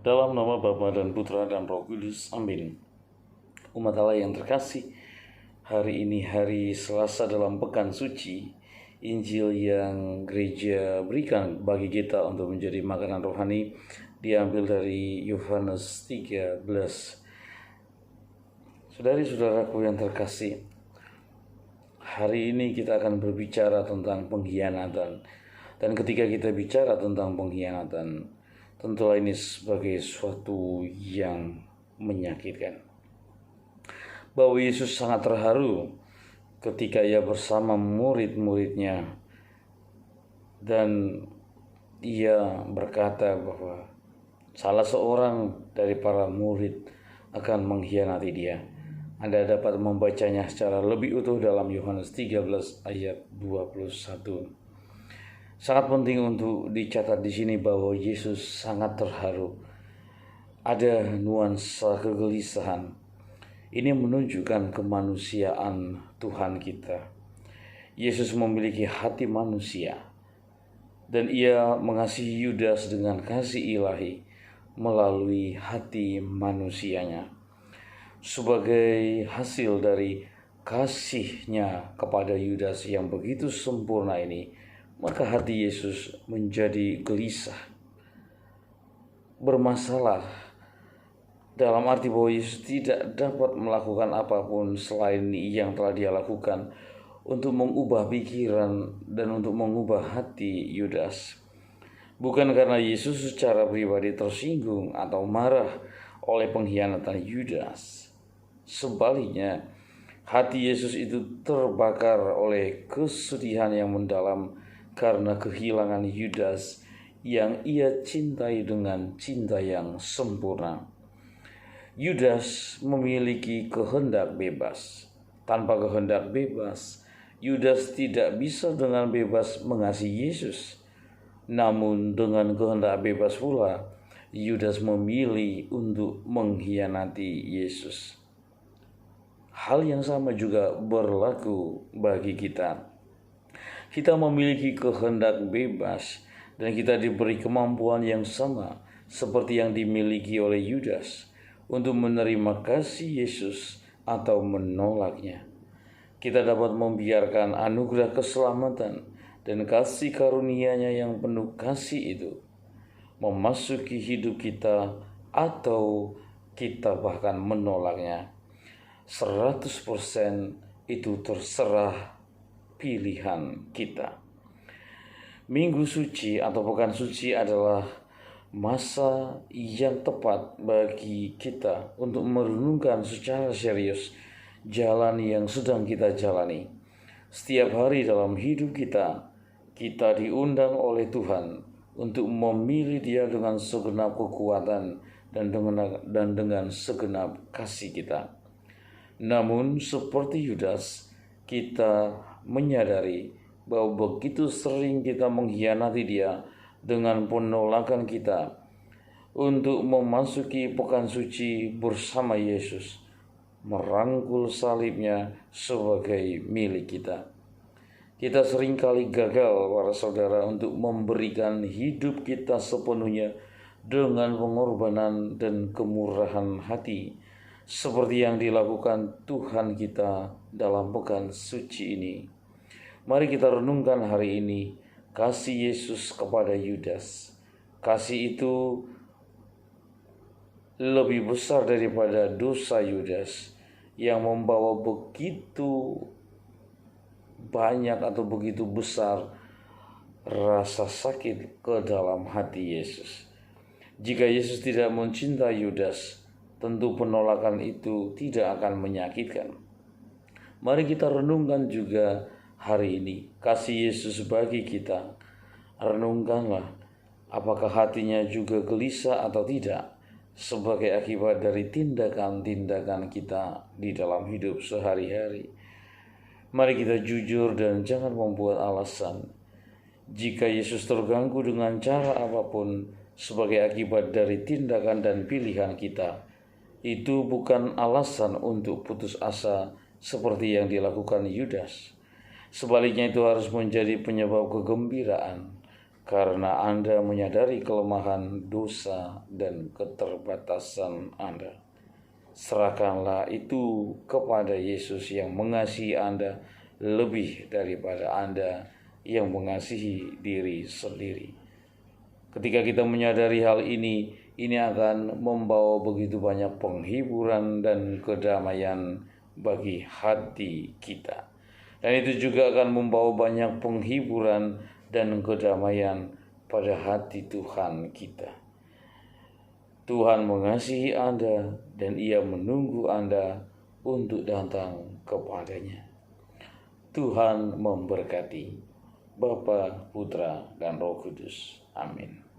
Dalam nama Bapa dan Putra dan Roh Kudus, amin. Umat Allah yang terkasih, hari ini hari Selasa dalam Pekan Suci. Injil yang gereja berikan bagi kita untuk menjadi makanan rohani diambil dari Yohanes 13. Saudari-saudaraku yang terkasih, hari ini kita akan berbicara tentang pengkhianatan. Dan ketika kita bicara tentang pengkhianatan, tentulah ini sebagai suatu yang menyakitkan. Bahwa Yesus sangat terharu ketika ia bersama murid-muridnya dan ia berkata bahwa salah seorang dari para murid akan mengkhianati dia. Anda dapat membacanya secara lebih utuh dalam Yohanes 13 ayat 21. Sangat penting untuk dicatat di sini bahwa Yesus sangat terharu. Ada nuansa kegelisahan. Ini menunjukkan kemanusiaan Tuhan kita. Yesus memiliki hati manusia dan ia mengasihi Yudas dengan kasih ilahi melalui hati manusianya. Sebagai hasil dari kasihnya kepada Yudas yang begitu sempurna ini, maka hati Yesus menjadi gelisah, bermasalah, dalam arti bahwa Yesus tidak dapat melakukan apapun selain yang telah dia lakukan untuk mengubah pikiran dan untuk mengubah hati Yudas. Bukan karena Yesus secara pribadi tersinggung atau marah oleh pengkhianatan Yudas. Sebaliknya, hati Yesus itu terbakar oleh kesedihan yang mendalam karena kehilangan Yudas yang ia cintai dengan cinta yang sempurna. Yudas memiliki kehendak bebas. Tanpa kehendak bebas, Yudas tidak bisa dengan bebas mengasihi Yesus. Namun dengan kehendak bebas pula, Yudas memilih untuk mengkhianati Yesus. Hal yang sama juga berlaku bagi kita. Kita memiliki kehendak bebas dan kita diberi kemampuan yang sama seperti yang dimiliki oleh Yudas untuk menerima kasih Yesus atau menolaknya. Kita dapat membiarkan anugerah keselamatan dan kasih karunia-Nya yang penuh kasih itu memasuki hidup kita atau kita bahkan menolaknya. 100% itu terserah pilihan kita. Minggu suci atau pekan suci adalah masa yang tepat bagi kita untuk merenungkan secara serius jalan yang sedang kita jalani. Setiap hari dalam hidup kita, kita diundang oleh Tuhan untuk memilih Dia dengan segenap kekuatan dan dengan segenap kasih kita. Namun seperti Yudas, kita menyadari bahwa begitu sering kita mengkhianati Dia dengan penolakan kita untuk memasuki pekan suci bersama Yesus, merangkul salibnya sebagai milik kita. Kita seringkali gagal, para saudara, untuk memberikan hidup kita sepenuhnya dengan pengorbanan dan kemurahan hati, seperti yang dilakukan Tuhan kita dalam pekan suci ini. Mari kita renungkan hari ini kasih Yesus kepada Yudas. Kasih itu lebih besar daripada dosa Yudas yang membawa begitu banyak atau begitu besar rasa sakit ke dalam hati Yesus. Jika Yesus tidak mencintai Yudas, tentu penolakan itu tidak akan menyakitkan. Mari kita renungkan juga hari ini kasih Yesus bagi kita. Renungkanlah apakah hatinya juga gelisah atau tidak sebagai akibat dari tindakan-tindakan kita di dalam hidup sehari-hari. Mari kita jujur dan jangan membuat alasan. Jika Yesus terganggu dengan cara apapun sebagai akibat dari tindakan dan pilihan kita, itu bukan alasan untuk putus asa seperti yang dilakukan Yudas. Sebaliknya itu harus menjadi penyebab kegembiraan karena Anda menyadari kelemahan, dosa, dan keterbatasan Anda. Serahkanlah itu kepada Yesus yang mengasihi Anda lebih daripada Anda yang mengasihi diri sendiri. Ketika kita menyadari hal ini akan membawa begitu banyak penghiburan dan kedamaian bagi hati kita. Dan itu juga akan membawa banyak penghiburan dan kedamaian pada hati Tuhan kita. Tuhan mengasihi Anda dan Ia menunggu Anda untuk datang kepadanya. Tuhan memberkati. Bapa, Putra, dan Roh Kudus. Amin.